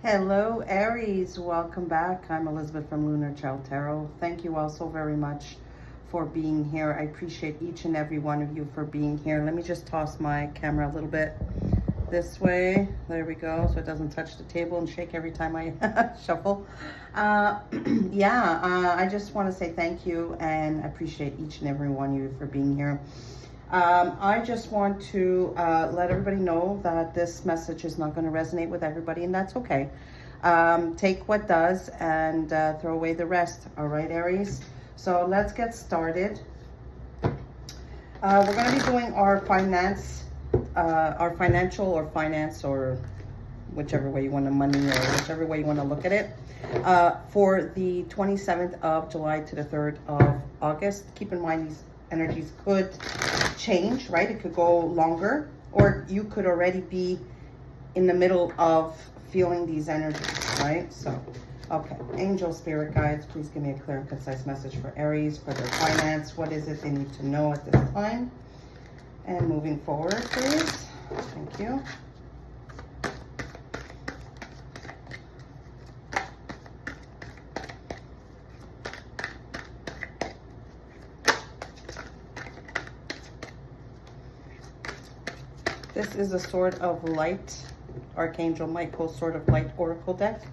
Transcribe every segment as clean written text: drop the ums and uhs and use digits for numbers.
Hello, Aries. Welcome back. I'm Elizabeth from Lunar Child Tarot. Thank you all so very much for being here. I appreciate each and every one of you for being here. Let me just toss my camera a little bit this way. There we go. So it doesn't touch the table and shake every time I shuffle. I just want to say thank you and appreciate each and every one of you for being here. I just want to let everybody know that this message is not going to resonate with everybody, and that's okay. Take what does and throw away the rest. All right, Aries? So let's get started. We're going to be doing our financial or finance, or whichever way you want to money, or whichever way you want to look at it, for the 27th of July to the 3rd of August. Keep in mind these energies could change, right? It could go longer, or you could already be in the middle of feeling these energies, right? So, okay, angel spirit guides, please give me a clear and concise message for Aries, for their finance. What is it they need to know at this time? And moving forward, please. Thank you. This is a Sword of Light, Archangel Michael Sword of Light Oracle deck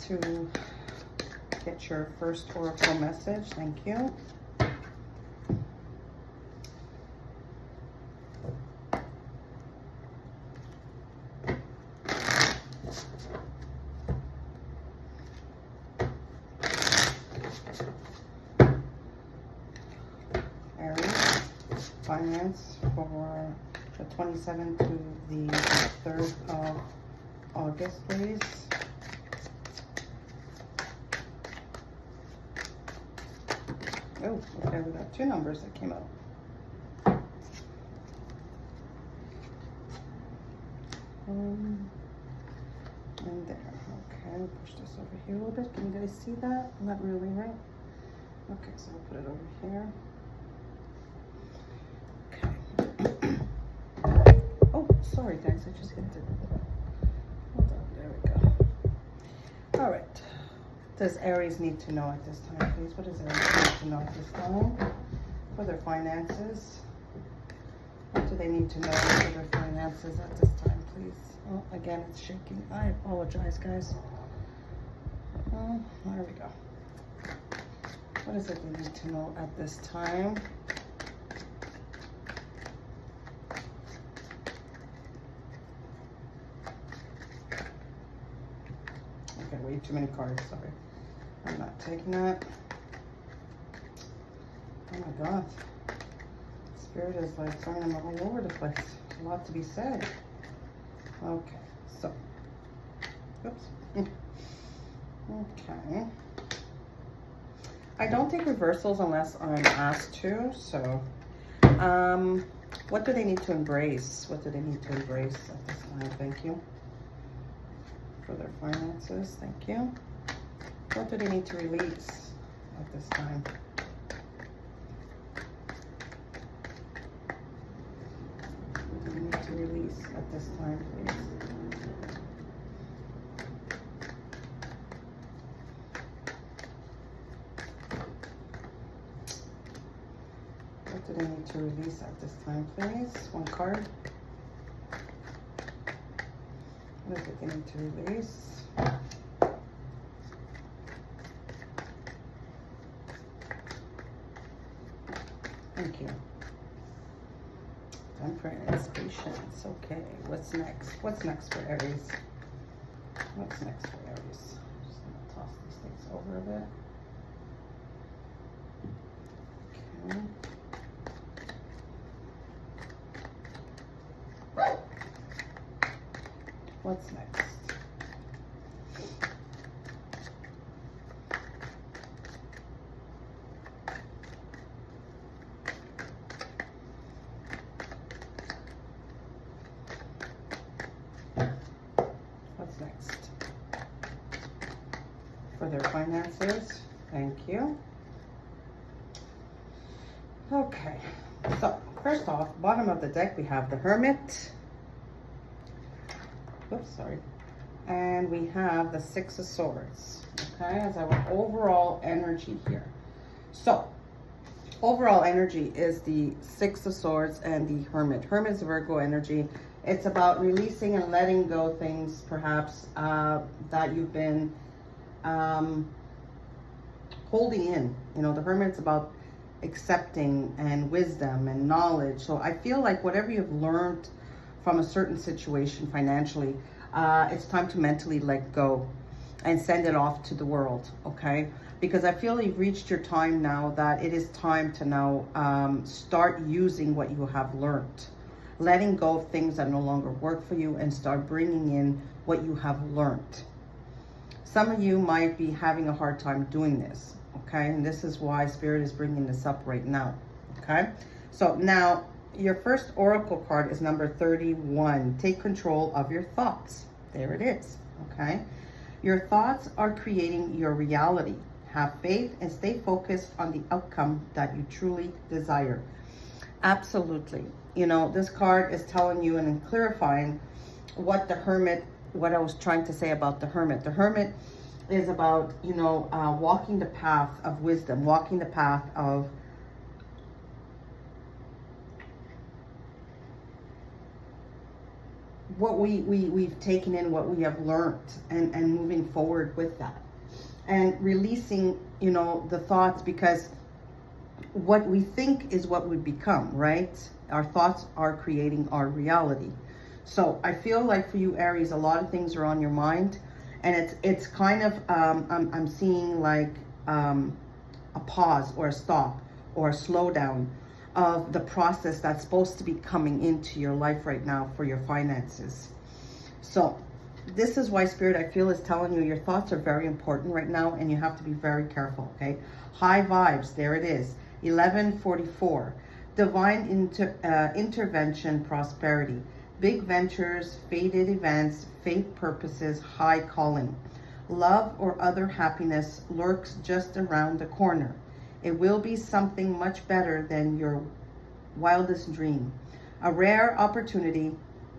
to get your first Oracle message. Thank you. Aries, finance for the 27th to the 3rd of August, please. Oh, okay, we got two numbers that came out. And there. Okay, push this over here a little bit. Can you guys see that? Not really, right? Okay, so I'll put it over here. Sorry guys, I just hit it. Hold on, there we go. All right. Does Aries need to know at this time, please? What does Aries need to know at this time for their finances? What do they need to know for their finances at this time, please? Oh, again, it's shaking. I apologize, guys. Oh, there we go. What is it they need to know at this time? Okay, way too many cards, sorry. I'm not taking that. Oh my God. Spirit is like throwing them all over the place. There's a lot to be said. Okay, so. Oops. Okay. I don't take reversals unless I'm asked to, so. What do they need to embrace? What do they need to embrace at this time? Thank you. For their finances, thank you. What do they need to release at this time? What do they need to release at this time, please? What do they need to release at this time, please? One card. What is it they need to release? Thank you. Temperance, patience. Okay, what's next? What's next for Aries? What's next for Aries? Just gonna toss these things over a bit. Okay. What's next? What's next? For their finances. Thank you. Okay, so first off, bottom of the deck we have the Hermit. Oops, sorry. And we have the Six of Swords, okay, as our overall energy here. So, overall energy is the Six of Swords and the Hermit. Hermit is Virgo energy. It's about releasing and letting go things, perhaps, that you've been holding in. You know, the Hermit's about accepting and wisdom and knowledge. So I feel like whatever you've learned from a certain situation financially, it's time to mentally let go and send it off to the world, okay? Because I feel you've reached your time now that it is time to now start using what you have learned. Letting go of things that no longer work for you and start bringing in what you have learned. Some of you might be having a hard time doing this, okay? And this is why Spirit is bringing this up right now, okay? So now, your first oracle card is number 31. Take control of your thoughts. There it is, okay? Your thoughts are creating your reality. Have faith and stay focused on the outcome that you truly desire. Absolutely. You know, this card is telling you and clarifying what the Hermit, what I was trying to say about the Hermit. The Hermit is about, you know, walking the path of wisdom, walking the path of what we've taken in, what we have learned, and moving forward with that. And releasing, you know, the thoughts, because what we think is what we become, right? Our thoughts are creating our reality. So I feel like for you, Aries, a lot of things are on your mind, and it's kind of, I'm seeing like a pause or a stop or a slowdown of the process that's supposed to be coming into your life right now for your finances. So this is why Spirit, I feel, is telling you your thoughts are very important right now, and you have to be very careful, okay? High vibes, there it is. 1144, divine intervention, prosperity, big ventures, fated events, faith purposes, high calling. Love or other happiness lurks just around the corner. It will be something much better than your wildest dream. A rare opportunity,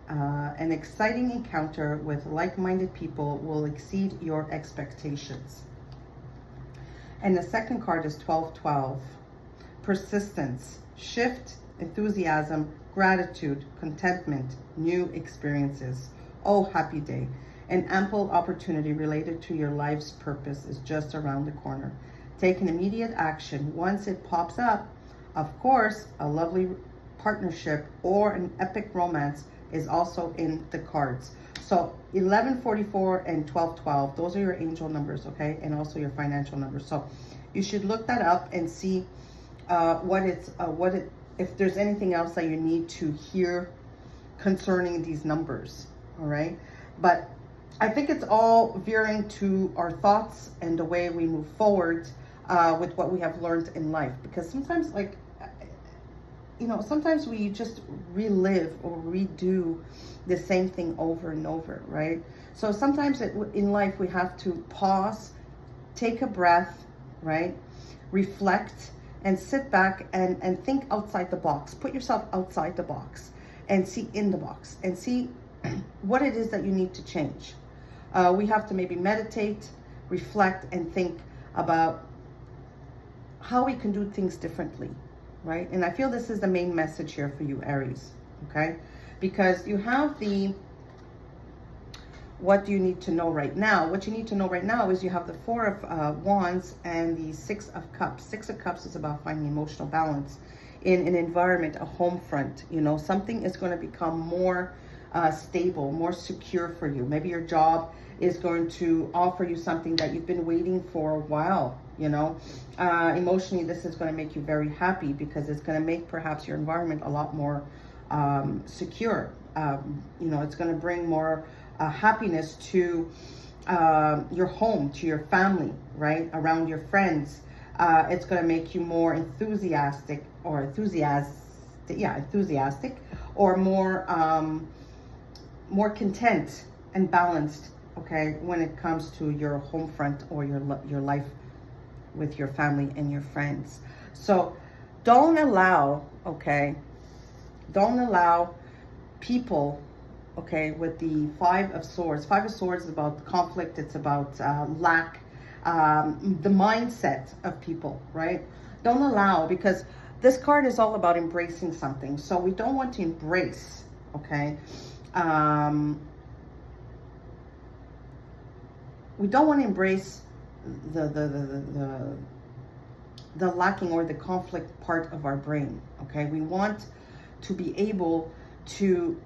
an exciting encounter with like-minded people will exceed your expectations. And the second card is 1212. Persistence, shift, enthusiasm, gratitude, contentment, new experiences. Oh, happy day. An ample opportunity related to your life's purpose is just around the corner. Take an immediate action once it pops up. Of course, a lovely partnership or an epic romance is also in the cards. So 1144 and 1212, those are your angel numbers, okay? And also your financial numbers. So you should look that up and see if there's anything else that you need to hear concerning these numbers, all right? But I think it's all veering to our thoughts and the way we move forward with what we have learned in life. Because sometimes, like, you know, sometimes we just relive or redo the same thing over and over, right? So sometimes in life we have to pause, take a breath, right? Reflect and sit back and think outside the box. Put yourself outside the box and see in the box and see what it is that you need to change. We have to maybe meditate, reflect, and think about how we can do things differently, right? And I feel this is the main message here for you, Aries, okay? Because you have the, what do you need to know right now? What you need to know right now is you have the Four of Wands and the Six of Cups. Six of Cups is about finding emotional balance in an environment, a home front. You know, something is going to become more stable, more secure for you. Maybe your job is going to offer you something that you've been waiting for a while, you know. Emotionally, this is going to make you very happy because it's going to make perhaps your environment a lot more secure. You know, it's going to bring more happiness to your home, to your family, right? Around your friends. It's going to make you more enthusiastic or enthusiastic or more content and balanced, okay, when it comes to your home front or your life with your family and your friends. So don't allow, okay, don't allow people okay, with the Five of Swords. Five of Swords is about conflict. It's about lack, the mindset of people, right? Don't allow, because this card is all about embracing something. So we don't want to embrace, okay? We don't want to embrace the lacking or the conflict part of our brain, okay? We want to be able to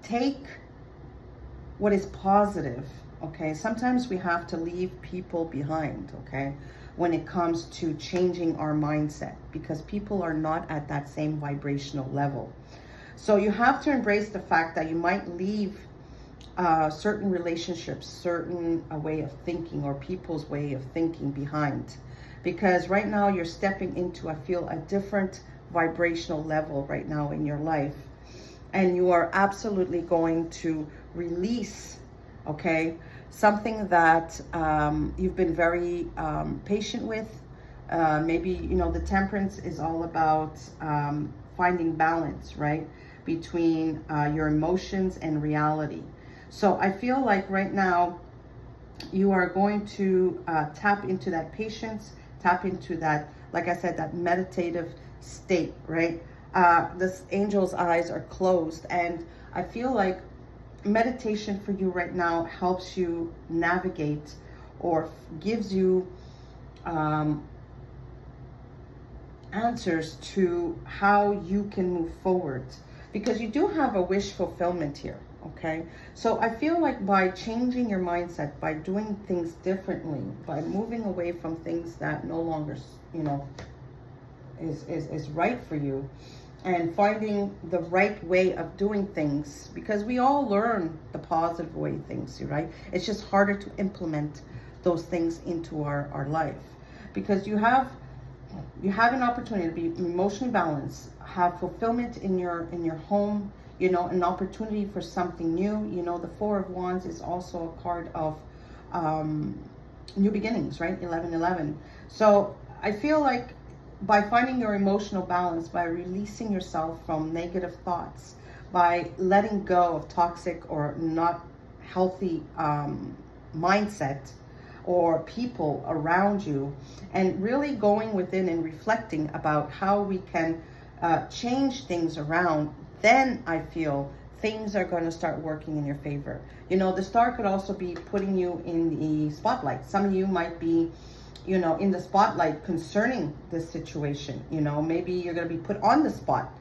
take what is positive, okay? Sometimes we have to leave people behind, okay, when it comes to changing our mindset, because people are not at that same vibrational level. So you have to embrace the fact that you might leave certain relationships, certain way of thinking, or people's way of thinking behind, because right now you're stepping into, I feel, a different vibrational level right now in your life, and you are absolutely going to release, okay, something that you've been very patient with. Maybe, you know, the Temperance is all about finding balance, right, between your emotions and reality. So I feel like right now you are going to tap into that patience, tap into that, like I said, that meditative state, right? This angel's eyes are closed, and I feel like meditation for you right now helps you navigate, or gives you answers to how you can move forward, because you do have a wish fulfillment here, okay? So I feel like by changing your mindset, by doing things differently, by moving away from things that no longer, you know, is right for you, and finding the right way of doing things, because we all learn the positive way things, right? It's just harder to implement those things into our life, because you have an opportunity to be emotionally balanced, have fulfillment in your home, you know, an opportunity for something new. You know, the Four of Wands is also a card of new beginnings, right? 11:11. So I feel like by finding your emotional balance, by releasing yourself from negative thoughts, by letting go of toxic or not healthy mindset or people around you, and really going within and reflecting about how we can change things around, then I feel things are going to start working in your favor. You know, the star could also be putting you in the spotlight. Some of you might be, you know, in the spotlight concerning this situation. You know, maybe you're going to be put on the spot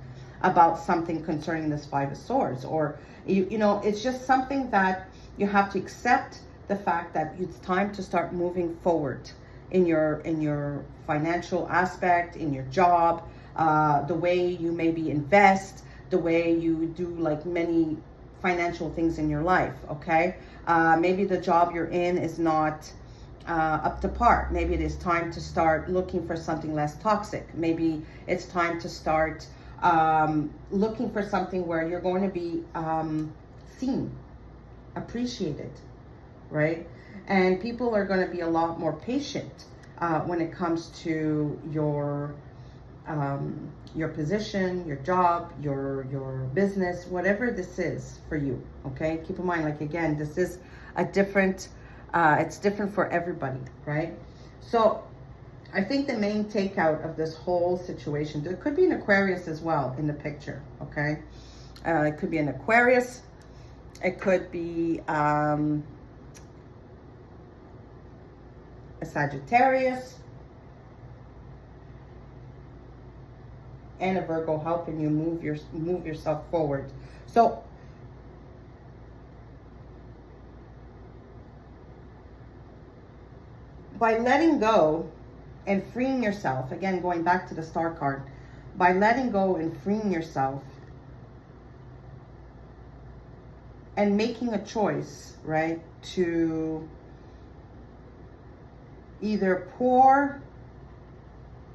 about something concerning this Five of Swords, or you know, it's just something that you have to accept the fact that it's time to start moving forward in your financial aspect, in your job, the way you maybe invest, the way you do like many financial things in your life, okay? Maybe the job you're in is not up to par. Maybe it is time to start looking for something less toxic. Maybe it's time to start looking for something where you're going to be seen, appreciated, right? And people are going to be a lot more patient when it comes to your position, your job, your business, whatever this is for you, okay? Keep in mind, like, again, this is a different, it's different for everybody, right? So I think the main takeout of this whole situation, there could be an Aquarius as well in the picture, okay? It could be an Aquarius. It could be a Sagittarius, and a Virgo, helping you move yourself forward. So by letting go and freeing yourself, again, going back to the Star card, by letting go and freeing yourself and making a choice, right, to either pour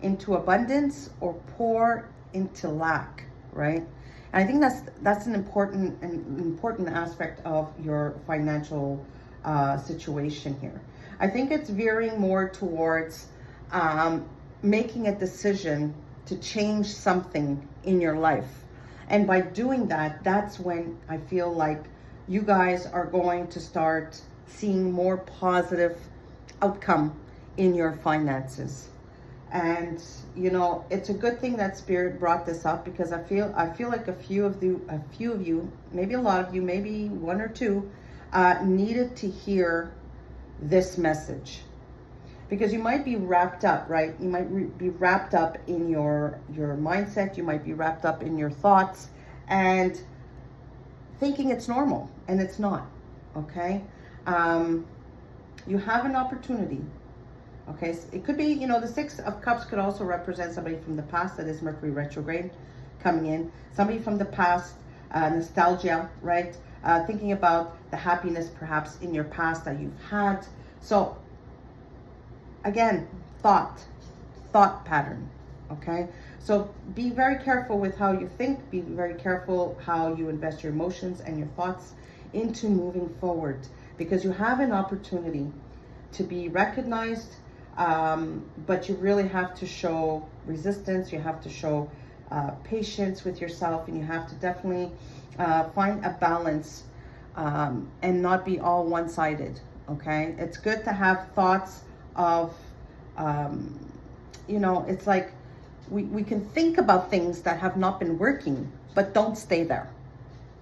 into abundance or pour into lack, right? And I think that's an important aspect of your financial situation here. I think it's veering more towards making a decision to change something in your life. And by doing that, that's when I feel like you guys are going to start seeing more positive outcome in your finances. And you know, it's a good thing that Spirit brought this up, because I feel like a few of you, maybe a lot of you, maybe one or two, needed to hear this message. Because you might be wrapped up, right? You might be wrapped up in your mindset. You might be wrapped up in your thoughts and thinking it's normal, and it's not. Okay, you have an opportunity. Okay, so it could be, you know, the Six of Cups could also represent somebody from the past, that is Mercury retrograde coming in. Somebody from the past, nostalgia, right? Thinking about the happiness perhaps in your past that you've had. So again, thought pattern. Okay, so be very careful with how you think. Be very careful how you invest your emotions and your thoughts into moving forward, because you have an opportunity to be recognized, but you really have to show resistance. You have to show patience with yourself, and you have to definitely find a balance, and not be all one-sided. Okay, it's good to have thoughts of, you know, it's like we can think about things that have not been working, but don't stay there.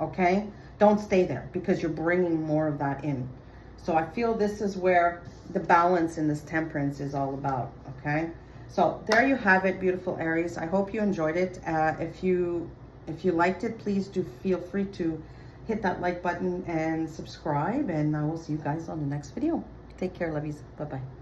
Okay, don't stay there, because you're bringing more of that in. So I feel this is where the balance in this temperance is all about. Okay, so there you have it, beautiful Aries. I hope you enjoyed it. If you liked it, please do feel free to hit that like button and subscribe, and I will see you guys on the next video. Take care, lovies. Bye bye.